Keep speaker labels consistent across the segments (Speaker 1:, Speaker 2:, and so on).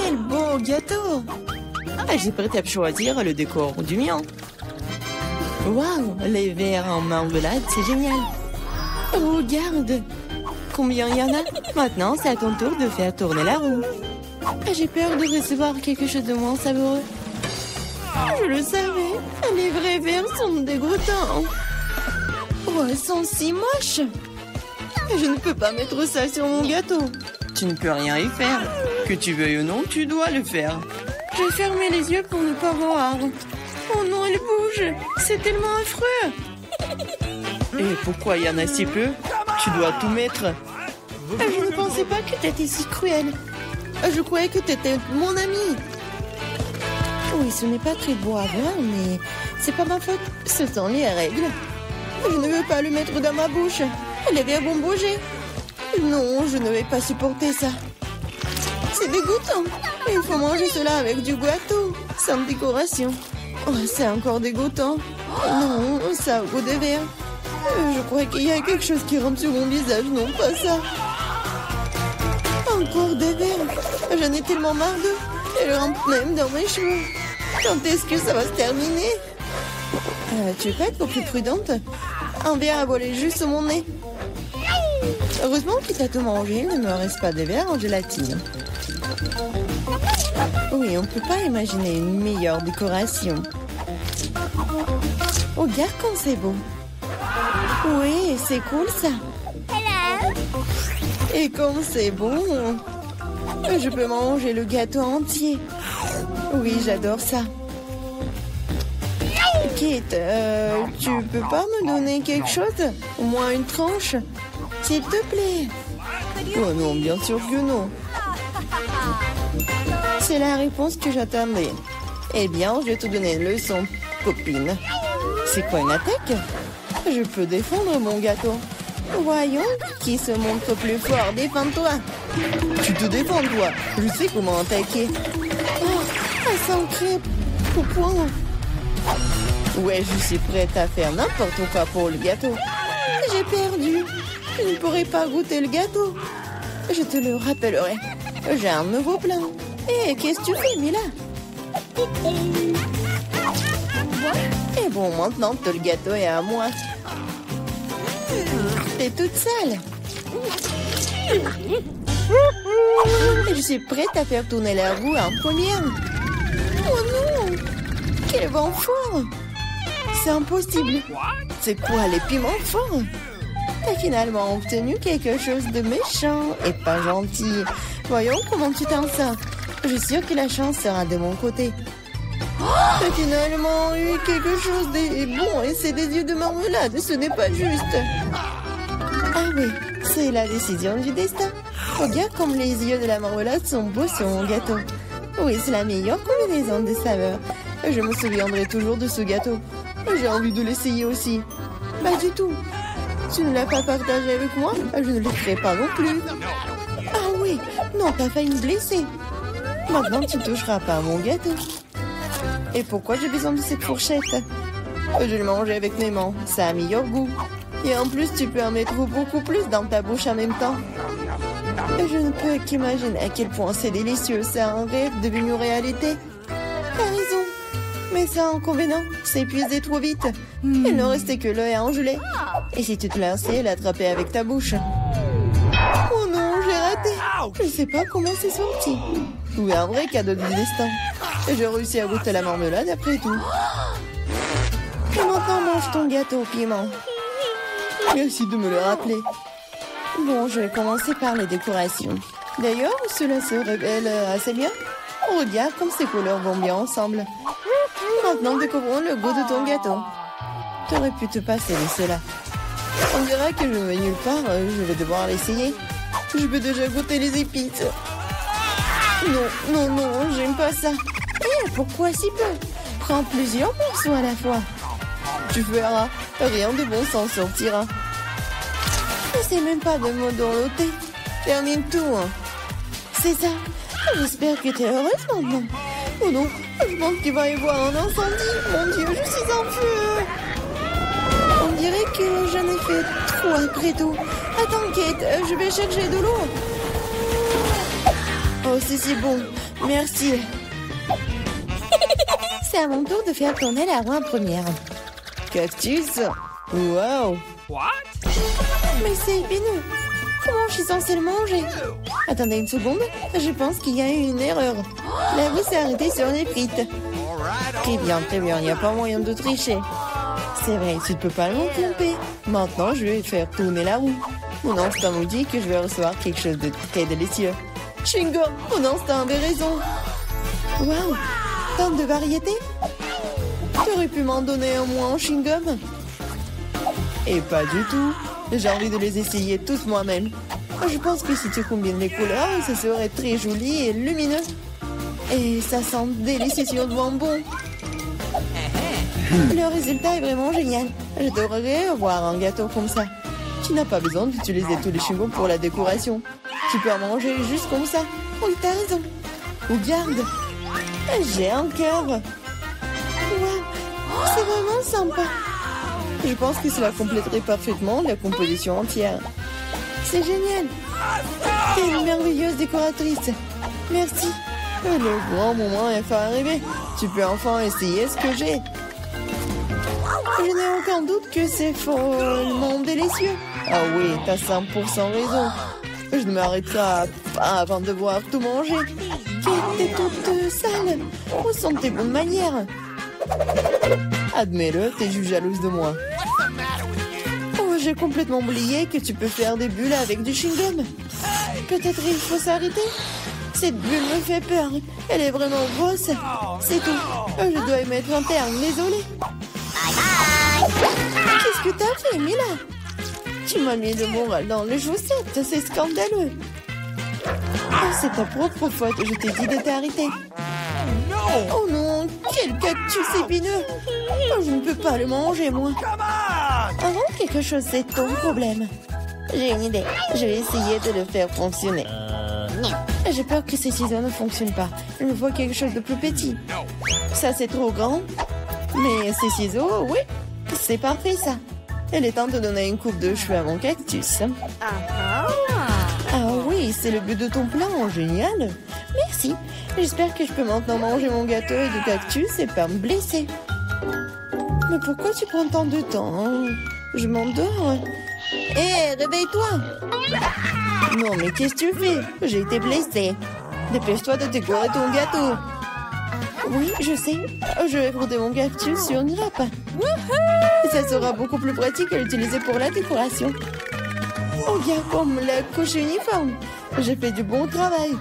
Speaker 1: Quel beau gâteau! Ah, j'ai prêt à choisir le décor du mien. Waouh, les verres en marmelade, c'est génial. Regarde, combien il y en a? Maintenant, c'est à ton tour de faire tourner la roue. Ah, j'ai peur de recevoir quelque chose de moins savoureux. Je le savais, les vrais verres sont dégoûtants. Oh, elles sont si moches. Je ne peux pas mettre ça sur mon gâteau. Tu ne peux rien y faire. Que tu veuilles ou non, tu dois le faire. J'ai fermé les yeux pour ne pas voir. Oh non, elle bouge. C'est tellement affreux. Et pourquoi il y en a si peu? Tu dois tout mettre. Je ne pensais pas que tu étais si cruel. Je croyais que tu étais mon ami. Oui, ce n'est pas très beau à voir, mais c'est pas ma faute. Ce sont les règles. Je ne veux pas le mettre dans ma bouche. Les verres vont bouger. Non, je ne vais pas supporter ça. C'est dégoûtant. Il faut manger cela avec du gâteau, sans décoration. Oh, c'est encore dégoûtant. Non, ça a goût de verre. Je crois qu'il y a quelque chose qui rampe sur mon visage. Non, pas ça. Encore des verres. J'en ai tellement marre d'eux. Elles rampent même dans mes cheveux. Quand est-ce que ça va se terminer? Tu peux être plus prudente? Un verre a volé juste sur mon nez. Heureusement que tu as tout mangé. Il ne me reste pas de verre en gélatine. Oui, on ne peut pas imaginer une meilleure décoration. Regarde comme c'est beau. Oui, c'est cool ça. Et comme c'est bon, je peux manger le gâteau entier. Oui, j'adore ça. Kate, tu peux pas me donner quelque chose? Au moins une tranche? S'il te plaît. Oh non, bien sûr que non. C'est la réponse que j'attendais. Eh bien, je vais te donner une leçon, copine. C'est quoi une attaque? Je peux défendre mon gâteau. Voyons, qui se montre plus fort? Défends-toi. Tu te défends, toi. Je sais comment attaquer. Oh, ça sent crêpe. Au point. Ouais, je suis prête à faire n'importe quoi pour le gâteau. J'ai perdu. Je ne pourrai pas goûter le gâteau. Je te le rappellerai. J'ai un nouveau plan. Hé, qu'est-ce que tu fais, Mila? Et bon, maintenant que le gâteau est à moi. T'es toute sale. Je suis prête à faire tourner la roue en première. Oh non! Quel vent fort! C'est impossible. C'est quoi, les piments forts? T'as finalement obtenu quelque chose de méchant et pas gentil. Voyons comment tu t'en sors. Je suis sûre que la chance sera de mon côté. T'as finalement eu quelque chose de bon et c'est des yeux de marmelade. Ce n'est pas juste. Ah oui, c'est la décision du destin. Regarde comme les yeux de la marmelade sont beaux sur mon gâteau. Oui, c'est la meilleure combinaison de saveurs. Je me souviendrai toujours de ce gâteau. J'ai envie de l'essayer aussi. Pas du tout. Tu ne l'as pas partagé avec moi? Je ne le ferai pas non plus. Ah oui, non, t'as failli me blesser. Maintenant, tu ne toucheras pas à mon gâteau. Et pourquoi j'ai besoin de cette fourchette? Je le mangeais avec mes mains. Ça a meilleur goût. Et en plus, tu peux en mettre beaucoup plus dans ta bouche en même temps. Je ne peux qu'imaginer à quel point c'est délicieux. C'est un rêve devenu réalité. T'as raison. Mais ça, inconvénient, c'est épuisé trop vite. Il ne restait que l'œil à engeler. Et si tu te lançais, l'attraper avec ta bouche. Oh non, j'ai raté. Je ne sais pas comment c'est sorti. Oui, un vrai cadeau du destin. J'ai réussi à goûter la marmelade après tout. Et maintenant, mange ton gâteau au piment. Merci de me le rappeler. Bon, je vais commencer par les décorations. D'ailleurs, cela se révèle assez bien. Regarde comme ces couleurs vont bien ensemble. Maintenant, découvrons le goût de ton gâteau. Tu aurais pu te passer de cela. On dirait que je vais nulle part. Je vais devoir l'essayer. Je peux déjà goûter les épices. Non, non, non, j'aime pas ça. Eh, pourquoi si peu? Prends plusieurs morceaux à la fois. Tu verras, rien de bon s'en sortira. N'essaie même pas de me dorloter. Termine tout. Hein. C'est ça. J'espère que tu es heureuse maintenant. Oh non, je pense qu'il va y avoir un incendie. Mon Dieu, je suis en feu. On dirait que j'en ai fait trop après tout. Attends, Kate, je vais chercher de l'eau. Oh, c'est si bon. Merci. C'est à mon tour de faire tourner la roue en première. Cactus. Wow. Mais c'est épineux. Comment je suis censée le manger? Attendez une seconde. Je pense qu'il y a eu une erreur. La roue s'est arrêtée sur les frites. Très bien, très bien. Il n'y a pas moyen de tricher. C'est vrai, tu ne peux pas m'en tromper. Maintenant, je vais faire tourner la roue. Mon instinct me dit que je vais recevoir quelque chose de très délicieux. Chewing-gum, mon instinct avait raison. Waouh, tant de variétés. Tu aurais pu m'en donner un moins en chewing-gum? Et pas du tout. J'ai envie de les essayer toutes moi-même. Je pense que si tu combines les couleurs, ça serait très joli et lumineux. Et ça sent délicieusement bon. Le résultat est vraiment génial. J'adorerais avoir un gâteau comme ça. Tu n'as pas besoin d'utiliser tous les chewing-gums pour la décoration. Tu peux en manger juste comme ça. Oui, t'as raison. Regarde. J'ai un cœur. Waouh. C'est vraiment sympa. Je pense que cela compléterait parfaitement la composition entière. C'est génial. T'es une merveilleuse décoratrice. Merci. Le grand moment est enfin arrivé. Tu peux enfin essayer ce que j'ai. Je n'ai aucun doute que c'est follement délicieux. Ah oui, t'as 100% raison. Je ne m'arrêterai pas avant de voir tout manger. T'es toute sale. Où sont tes bonnes manières? Admets-le, t'es juste jalouse de moi. Oh, j'ai complètement oublié que tu peux faire des bulles avec du chewing-gum. Peut-être il faut s'arrêter. Cette bulle me fait peur. Elle est vraiment grosse. C'est tout. Je dois y mettre un terme. Désolée. Qu'est-ce que t'as fait, Mila? Tu m'as mis le moral dans les chaussettes. C'est scandaleux. Oh, c'est ta propre faute. Je t'ai dit de t'arrêter. Oh non, quel cactus épineux. Oh, je ne peux pas le manger, moi. Avant quelque chose, c'est ton problème. J'ai une idée. Je vais essayer de le faire fonctionner. J'ai peur que ces ciseaux ne fonctionnent pas. Je vois quelque chose de plus petit. Ça, c'est trop grand. Mais ces ciseaux, oui, c'est parfait, ça. Il est temps de donner une coupe de cheveux à mon cactus. Ah oui, c'est le but de ton plan. Génial. Merci. J'espère que je peux maintenant manger mon gâteau et du cactus et pas me blesser. Mais pourquoi tu prends tant de temps, hein? Je m'endors. Hé, réveille-toi. Non, mais qu'est-ce que tu fais? J'ai été blessée. Dépêche-toi de décorer ton gâteau. Oui, je sais. Je vais frotter mon cactus sur une râpe. Ça sera beaucoup plus pratique à l'utiliser pour la décoration. Oh, bien comme la couche uniforme. J'ai fait du bon travail.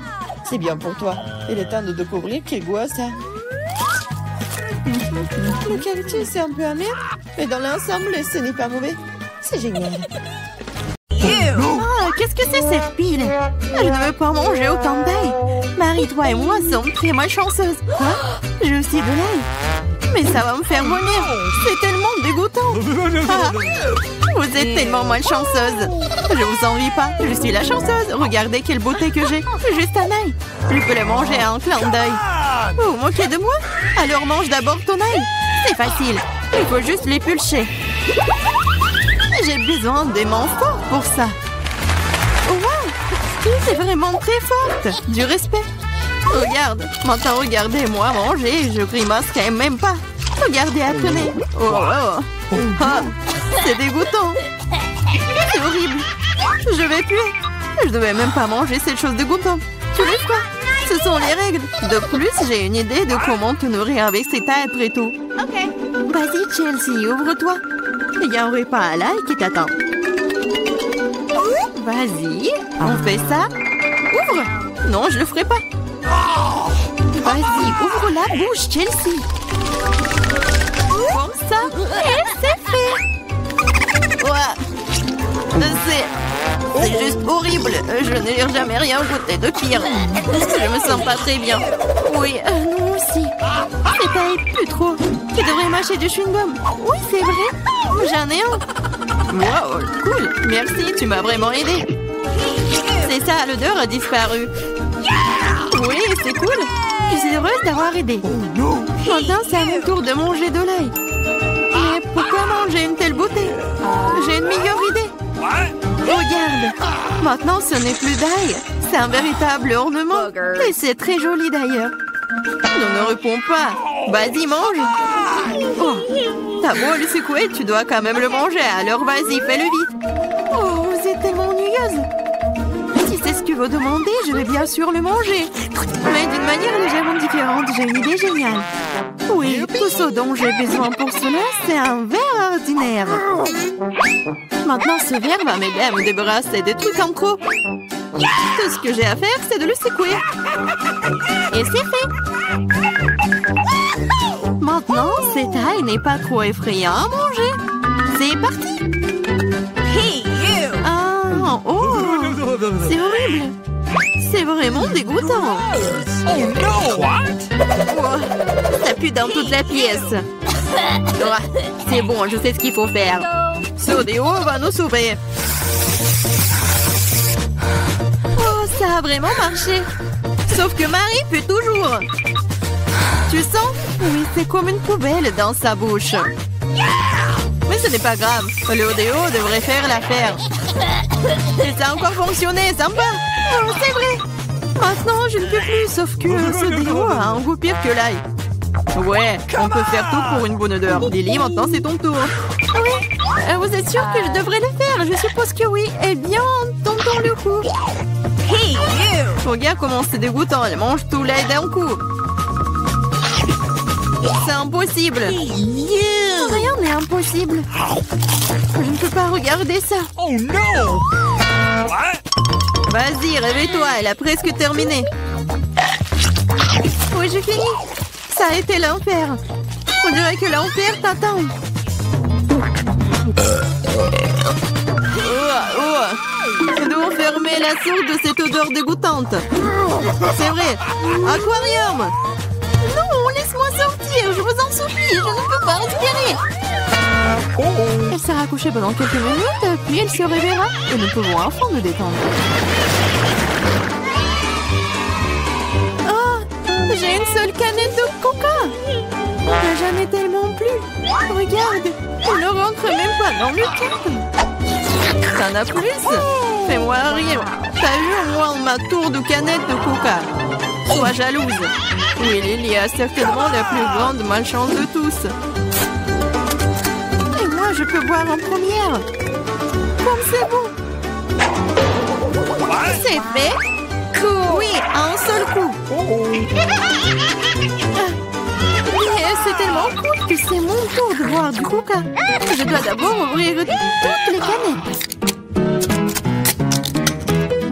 Speaker 1: C'est bien pour toi. Il est temps de découvrir quel goût a ça. Le cactus est un peu amer, mais dans l'ensemble, ce n'est pas mauvais. C'est génial.
Speaker 2: Ah, qu'est-ce que c'est cette pile? Je ne veux pas manger autant d'ail. Marie, toi et moi sommes très malchanceuses. Quoi? J'ai aussi de l'ail. Mais ça va me faire vomir. C'est tellement dégoûtant. Ah, vous êtes tellement malchanceuse. Je vous envie pas. Je suis la chanceuse. Regardez quelle beauté que j'ai. Juste un ail. Je peux le manger à un clin d'œil. Vous vous moquez de moi? Alors mange d'abord ton ail. C'est facile. Il faut juste l'épulcher. J'ai besoin des mains fortes pour ça. Wow! C'est vraiment très forte. Du respect. Regarde. Maintenant, regardez-moi manger. Je grimace quand même pas. Regardez, apprenez. Oh, oh. Ah, c'est dégoûtant. C'est horrible. Je vais puer. Je devais même pas manger cette chose dégoûtante. Tu veux quoi? Ce sont les règles. De plus, j'ai une idée de comment te nourrir avec cet ail après tout. Ok. Vas-y, Chelsea, ouvre-toi. Il y a un repas à l'ail qui t'attend. Vas-y, on fait ça. Ouvre. Non, je le ferai pas. Vas-y, ouvre la bouche, Chelsea. Comme ça, et c'est fait. Ouais. C'est juste horrible. Je n'ai jamais rien goûté de pire. Je me sens pas très bien. Oui, nous aussi. C'est pas plus trop. Tu devrais mâcher du chewing-gum. Oui, c'est vrai. J'en ai un. Wow, cool. Merci, tu m'as vraiment aidé. C'est ça, l'odeur a disparu. Oui, c'est cool. Je suis heureuse d'avoir aidé. Maintenant, c'est à mon tour de manger de l'ail. Mais pourquoi manger une telle beauté? J'ai une meilleure idée. Regarde. Maintenant, ce n'est plus d'ail. C'est un véritable ornement. Et c'est très joli d'ailleurs. Ne réponds pas. Vas-y, mange. Oh, t'as beau le secouer, tu dois quand même le manger. Alors vas-y, fais-le vite. Oh, vous êtes tellement ennuyeuse. Si c'est ce que vous demandez, je vais bien sûr le manger. Mais d'une manière légèrement différente, j'ai une idée géniale. Oui, tout ce dont j'ai besoin pour cela, c'est un verre ordinaire. Maintenant, ce verre va m'aider à me débarrasser des trucs en trop. Tout ce que j'ai à faire, c'est de le secouer. Et c'est fait. Maintenant, cette taille n'est pas trop effrayant à manger. C'est parti. Ah, oh, c'est horrible. C'est vraiment dégoûtant. Oh, ça pue dans toute la pièce. Oh, c'est bon, je sais ce qu'il faut faire. Ce déo va nous sauver. Oh, ça a vraiment marché. Sauf que Marie pue toujours. Tu sens? Oui, c'est comme une poubelle dans sa bouche. Mais ce n'est pas grave. Le déo devrait faire l'affaire. Et ça a encore fonctionné, sympa. Oh, c'est vrai. Maintenant, je ne peux plus, sauf que ce déo a un goût pire que l'ail. Ouais, on peut faire tout pour une bonne odeur. Lily, maintenant c'est ton tour. Oui, vous êtes sûr que je devrais le faire? Je suppose que oui. Eh bien, tentons le coup. Hey, you! Regarde comment c'est dégoûtant. Elle mange tout l'ail d'un coup. C'est impossible. Rien n'est impossible. Je ne peux pas regarder ça. Oh non! Vas-y, réveille-toi. Elle a presque terminé. Oui, j'ai fini. Ça a été l'enfer. On dirait que l'enfer t'attend. Nous devons fermer la source de cette odeur dégoûtante. C'est vrai. Aquarium. Non, laisse-moi sortir. Je vous en supplie. Je ne peux pas respirer. Elle sera couchée pendant quelques minutes, puis elle se réveillera. Et nous pouvons enfin nous détendre. J'ai une seule canette de coca. J'en ai tellement plus. Regarde, on ne rentre même pas dans le cadre. T'en as plus? Fais-moi rire. T'as eu au moins ma tour de canette de coca. Sois jalouse. Oui, Lily a certainement la plus grande malchance de tous. Et moi, je peux boire en première. Comme c'est bon. C'est fait. Oui, à un seul coup. C'est tellement cool que c'est mon tour de boire du coca. Je dois d'abord ouvrir toutes les canettes.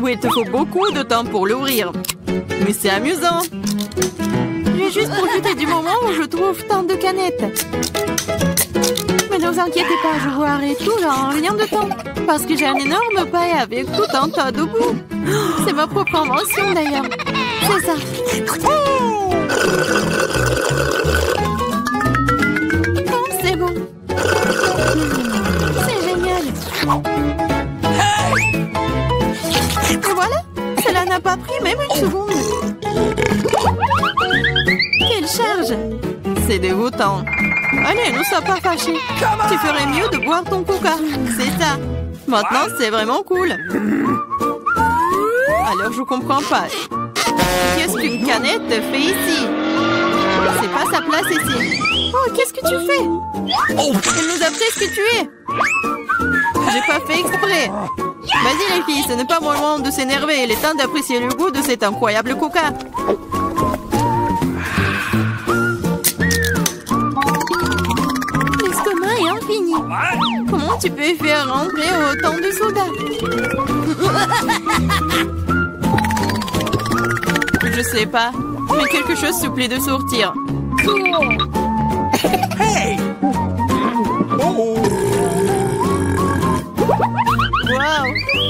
Speaker 2: Oui, il te faut beaucoup de temps pour l'ouvrir. Mais c'est amusant. J'ai juste profité du moment où je trouve tant de canettes. Mais ne vous inquiétez pas, je boirai tout en rien de temps. Parce que j'ai un énorme paille avec tout un tas de goût. C'est ma propre invention d'ailleurs. C'est ça. Oh, c'est bon. C'est génial. Et voilà, cela n'a pas pris même une seconde. Quelle charge. C'est dégoûtant. Allez, ne sois pas fâchés. Tu ferais mieux de boire ton coca. C'est ça. Maintenant, c'est vraiment cool. Alors, je comprends pas. Qu'est-ce qu'une canette fait ici? C'est pas sa place ici. Oh, qu'est-ce que tu fais? Elle nous a presque tués. J'ai pas fait exprès. Vas-y les filles, ce n'est pas mon moment de s'énerver. Il est temps d'apprécier le goût de cet incroyable coca. L'estomac est infini. Comment tu peux faire rentrer autant de soda? Je sais pas, mais quelque chose supplie de sortir. Hey! Wow!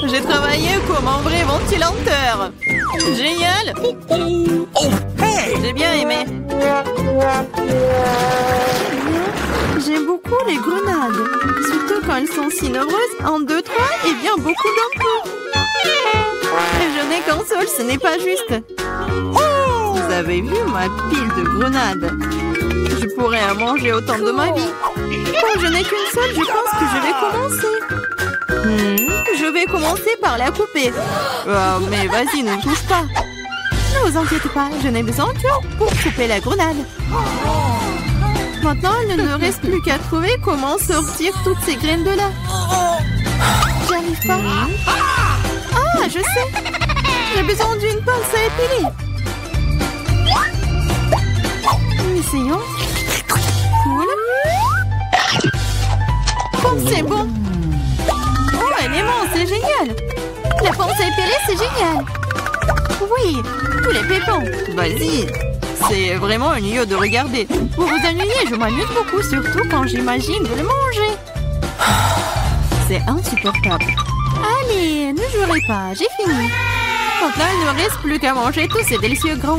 Speaker 2: J'ai travaillé comme un vrai ventilateur. Génial! J'ai bien aimé. J'aime beaucoup les grenades. Surtout quand elles sont si nombreuses. 1, 2, 3 et bien beaucoup d'un coup. Je n'ai qu'un seul, ce n'est pas juste. Vous avez vu ma pile de grenades? Je pourrais en manger autant de ma vie. Quand je n'ai qu'une seule, je pense que je vais commencer. Je vais commencer par la couper. Oh, mais vas-y, ne touche pas. Ne vous inquiétez pas, je n'ai besoin que pour couper la grenade. Maintenant, il ne reste plus qu'à trouver comment sortir toutes ces graines de là. J'y arrive pas. Ah, je sais. J'ai besoin d'une pince à épiler. Essayons. Cool. Oh, c'est bon. Oh, elle est bonne, c'est génial. La pince à épiler, c'est génial. Oui, tous les pépins. Vas-y. C'est vraiment ennuyeux de regarder. Pour vous ennuyer, je m'amuse beaucoup, surtout quand j'imagine de le manger. C'est insupportable. Allez, ne jouerez pas, j'ai fini. Maintenant, il ne reste plus qu'à manger tous ces délicieux grands.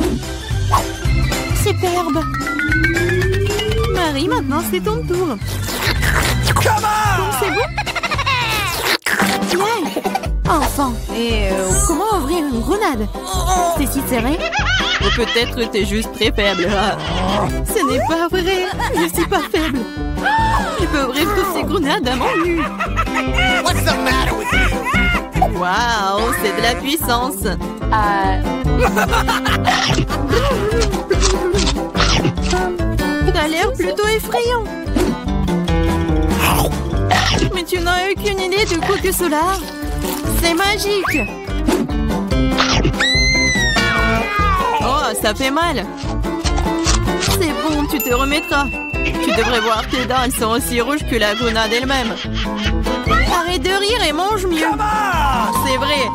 Speaker 2: Superbe. Marie, maintenant c'est ton tour. C'est bon? Yay. Enfin, et comment ouvrir une grenade? C'est si serré? Ou peut-être t'es juste très faible. Ce n'est pas vrai. Je suis pas faible. Je peux ouvrir toutes ces grenades à mon nu.
Speaker 3: What's the matter with you?
Speaker 2: Waouh, c'est de la puissance. T'as l'air plutôt effrayant. Mais tu n'as aucune idée du coup que cela. C'est magique. Oh, ça fait mal. C'est bon, tu te remettras. Tu devrais voir tes dents, elles sont aussi rouges que la grenade elle-même. Arrête de rire et mange mieux. C'est vrai.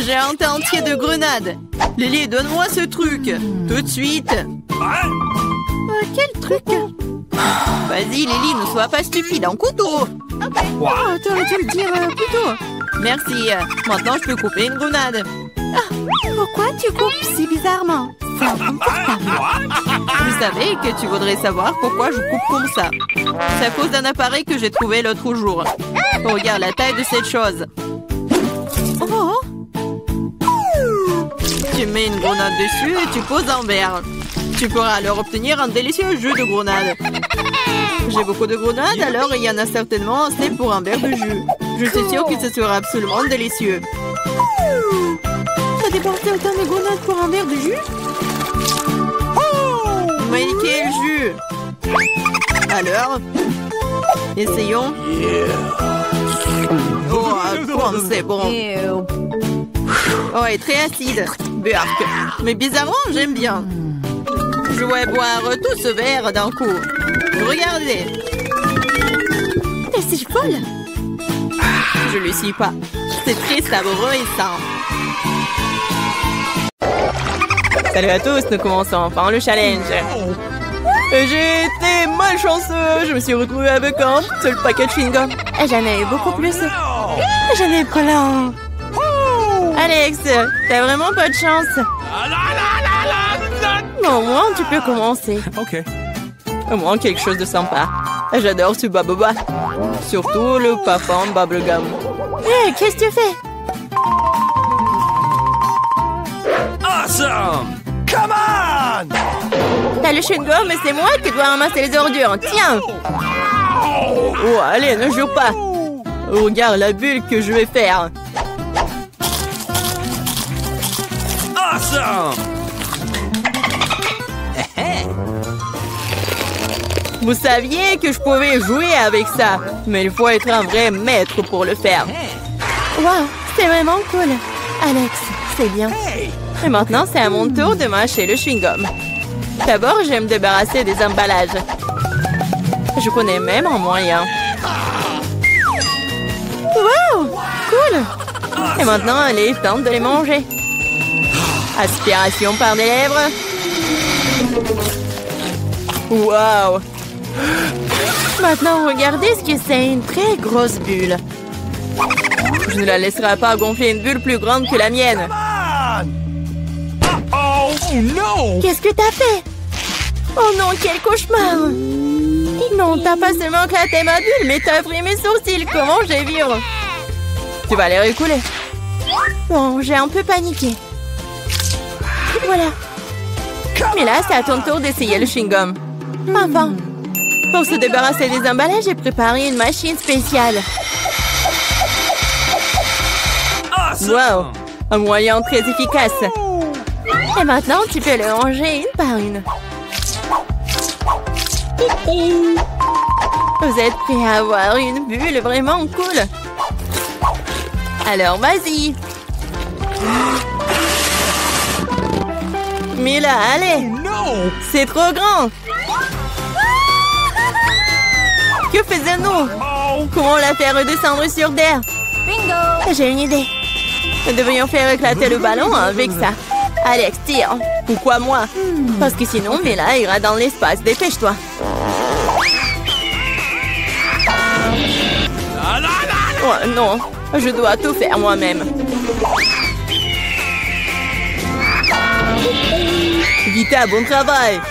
Speaker 2: J'ai un tas entier de grenades. Lily, donne-moi ce truc. Tout de suite. Quel truc? Vas-y, Lily, ne sois pas stupide. Un couteau. Oh, t'aurais dû le dire plus tôt. Merci. Maintenant, je peux couper une grenade. Ah, pourquoi tu coupes si bizarrement? C'est inconfortable. Vous savez que tu voudrais savoir pourquoi je coupe comme ça. C'est à cause d'un appareil que j'ai trouvé l'autre jour. Regarde la taille de cette chose. Oh. Tu mets une grenade dessus et tu poses un verre. Tu pourras alors obtenir un délicieux jus de grenade. J'ai beaucoup de grenades, alors il y en a certainement assez pour un verre de jus. Je suis sûre que ce sera absolument délicieux. T'as dépensé autant de grenades pour un verre de jus? Mais quel jus! Alors, essayons. Oh, c'est bon. Oh, et très acide. Burk. Mais bizarrement, j'aime bien. Je vais boire tout ce verre d'un coup. Regardez. C'est folle. Je le suis pas. C'est très savoureux et sain. Salut à tous, nous commençons enfin le challenge. J'ai été malchanceux. Je me suis retrouvée avec un seul paquet de chewing-gum. J'en ai eu beaucoup plus. J'en ai plein. Alex, t'as vraiment pas de chance. Au moins, tu peux commencer.
Speaker 3: Ok.
Speaker 2: Au moins, quelque chose de sympa. J'adore ce baboba. Surtout le parfum bubblegum. Hé, qu'est-ce que tu fais?
Speaker 3: Awesome! Come on!
Speaker 2: T'as le chewing-gum, mais c'est moi qui dois ramasser les ordures. Tiens! Oh, allez, ne jure pas. Regarde la bulle que je vais faire.
Speaker 3: Awesome!
Speaker 2: Vous saviez que je pouvais jouer avec ça, mais il faut être un vrai maître pour le faire. Wow, c'est vraiment cool. Alex, c'est bien. Et maintenant, c'est à mon tour de mâcher le chewing-gum. D'abord, je vais me débarrasser des emballages. Je connais même un moyen. Wow, cool. Et maintenant, il est temps de les manger. Aspiration par les lèvres. Wow. Maintenant, regardez ce que c'est, une très grosse bulle. Je ne la laisserai pas gonfler une bulle plus grande que la mienne.
Speaker 3: Oh no!
Speaker 2: Qu'est-ce que t'as fait? Oh non, quel cauchemar! Non, t'as pas seulement éclaté ma bulle, mais t'as pris mes sourcils. Comment je vais vivre? Tu vas les récouler. Bon, j'ai un peu paniqué. Voilà. Mais là, c'est à ton tour d'essayer le chewing-gum. Enfin. Pour se débarrasser des emballages, j'ai préparé une machine spéciale. Wow, un moyen très efficace. Et maintenant, tu peux le ranger une par une. Vous êtes prêts à avoir une bulle vraiment cool? Alors, vas-y. Mais là, allez.
Speaker 3: No!
Speaker 2: C'est trop grand. Que faisons-nous? Comment la faire redescendre sur terre? Bingo! J'ai une idée. Nous devrions faire éclater le ballon avec ça. Alex, tire. Pourquoi moi? Parce que sinon, Mila ira dans l'espace. Dépêche-toi. Oh non, je dois tout faire moi-même. Vita, bon travail.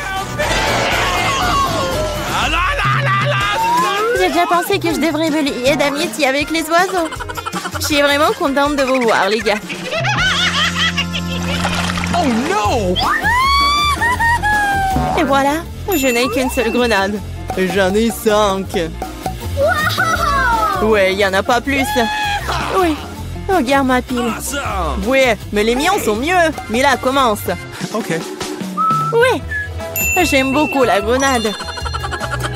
Speaker 2: J'ai déjà pensé que je devrais me lier d'amitié avec les oiseaux. Je suis vraiment contente de vous voir, les gars.
Speaker 3: Oh no!
Speaker 2: Et voilà, je n'ai qu'une seule grenade. J'en ai 5. Ouais, il n'y en a pas plus. Oui, regarde ma pile.
Speaker 3: Awesome!
Speaker 2: Ouais, mais les miens sont mieux. Mila, commence.
Speaker 3: OK.
Speaker 2: Oui, j'aime beaucoup la grenade.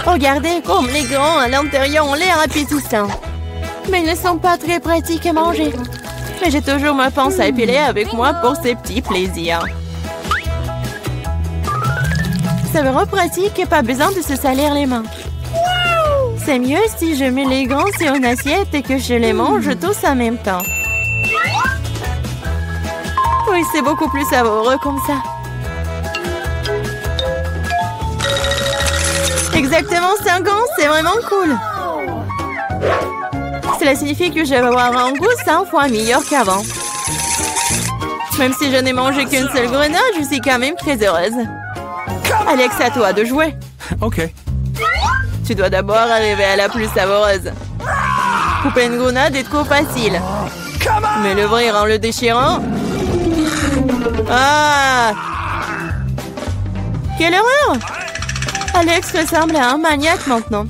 Speaker 2: Regardez comme les grands à l'intérieur ont l'air appétissants. Mais ils ne sont pas très pratiques à manger. Mais j'ai toujours ma pince à épiler avec moi pour ces petits plaisirs. C'est vraiment pratique et pas besoin de se salir les mains. C'est mieux si je mets les gants sur une assiette et que je les mange tous en même temps. Oui, c'est beaucoup plus savoureux comme ça. Exactement 5 ans, c'est vraiment cool. Cela signifie que je vais avoir un goût 100 fois meilleur qu'avant. Même si je n'ai mangé qu'une seule grenade, je suis quand même très heureuse. Alex, à toi de jouer.
Speaker 3: OK.
Speaker 2: Tu dois d'abord arriver à la plus savoureuse. Couper une grenade est trop facile. Mais l'ouvrir en le déchirant... Ah! Quelle horreur! Alex ressemble à un maniaque maintenant.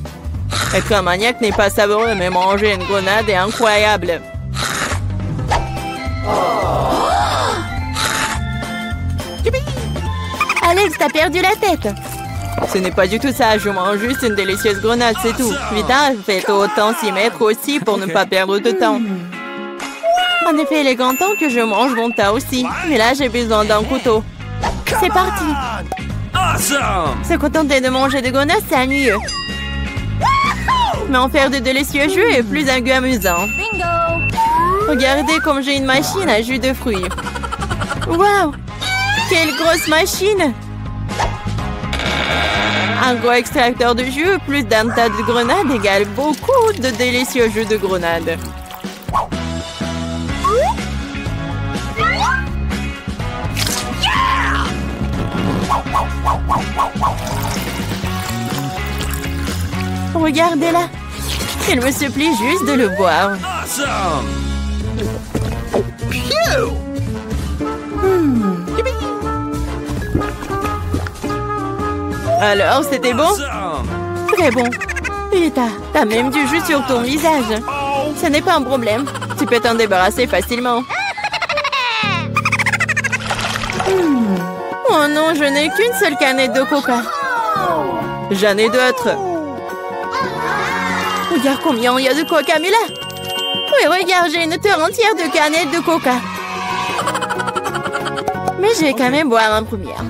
Speaker 2: Être un maniaque n'est pas savoureux, mais manger une grenade est incroyable. Alex, t'as perdu la tête. Ce n'est pas du tout ça, je mange juste une délicieuse grenade, c'est tout. Vita, faites autant s'y mettre aussi pour ne pas perdre de temps. En effet, il est grand temps que je mange mon tas aussi. Mais là, j'ai besoin d'un couteau. C'est parti.
Speaker 3: Awesome!
Speaker 2: Se contenter de manger des grenades, c'est ennuyeux. Mais en faire de délicieux jus est plus un goût amusant. Regardez comme j'ai une machine à jus de fruits. Waouh! Quelle grosse machine! Un gros extracteur de jus plus d'un tas de grenades égale beaucoup de délicieux jus de grenades. Regardez-la. Il me supplie juste de le boire.
Speaker 3: Awesome!
Speaker 2: Alors, c'était bon?
Speaker 3: Awesome!
Speaker 2: Très bon. Vita, t'as même du jus sur ton visage. Ce n'est pas un problème. Tu peux t'en débarrasser facilement. Oh non, je n'ai qu'une seule canette de coca. J'en ai d'autres. Regarde combien il y a de coca, Mila. Oui, regarde, j'ai une terre entière de canettes de coca. Mais je vais quand même boire en première.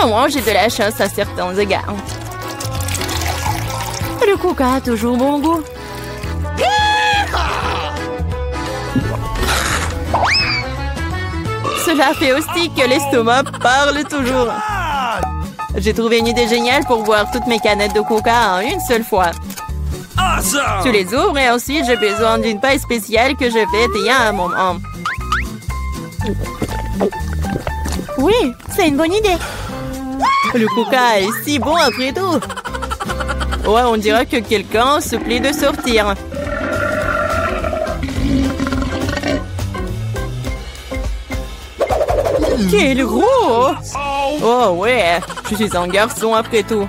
Speaker 2: Au moins, j'ai de la chance à certains égards. Le coca a toujours bon goût. Cela fait aussi que l'estomac parle toujours. J'ai trouvé une idée géniale pour boire toutes mes canettes de coca en une seule fois.
Speaker 3: Awesome!
Speaker 2: Tu les ouvres et ensuite j'ai besoin d'une paille spéciale que je fais il y a un moment. Oui, c'est une bonne idée. Le coca est si bon après tout. Ouais, on dirait que quelqu'un se plaît de sortir. Quel gros! Oh ouais, je suis un garçon après tout.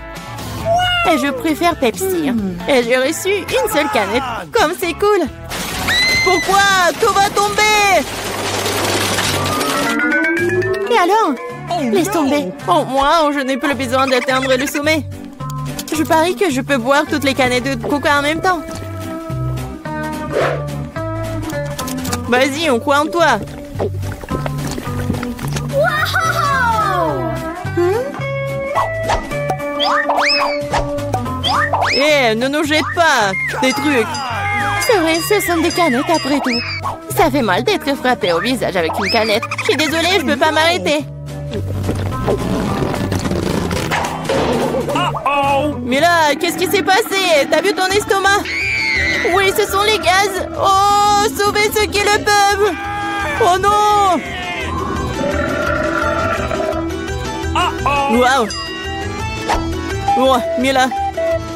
Speaker 2: Et je préfère Pepsi. Et j'ai reçu une seule canette. Comme c'est cool. Pourquoi? Tout va tomber! Et alors? Laisse tomber. Oh, moi, je n'ai plus besoin d'atteindre le sommet. Je parie que je peux boire toutes les canettes de coca en même temps. Vas-y, on croit en toi. Hé, ne nous jette pas des trucs. C'est vrai, ce sont des canettes après tout. Ça fait mal d'être frappé au visage avec une canette. Je suis désolée, je peux pas m'arrêter. Mais là, qu'est-ce qui s'est passé? T'as vu ton estomac? Oui, ce sont les gaz. Oh, sauvez ceux qui le peuvent. Oh non. Waouh. Oh, Mila,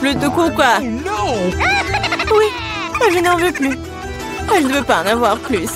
Speaker 2: plus de coca. Oui, je n'en veux plus. Je ne veux pas en avoir plus.